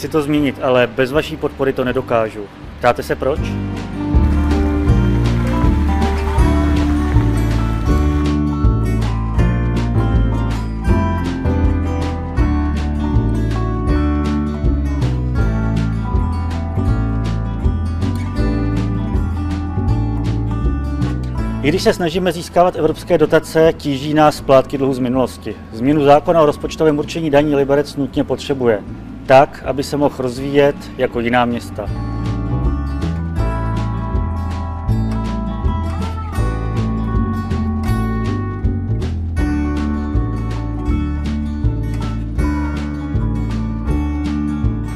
Chci to změnit, ale bez vaší podpory to nedokážu. Ptáte se proč? I když se snažíme získávat evropské dotace, tíží nás splátky dluhu z minulosti. Změnu zákona o rozpočtovém určení daní Liberec nutně potřebuje, tak, aby se mohl rozvíjet jako jiná města.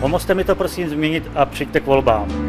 Pomozte mi to prosím změnit a přijďte k volbám.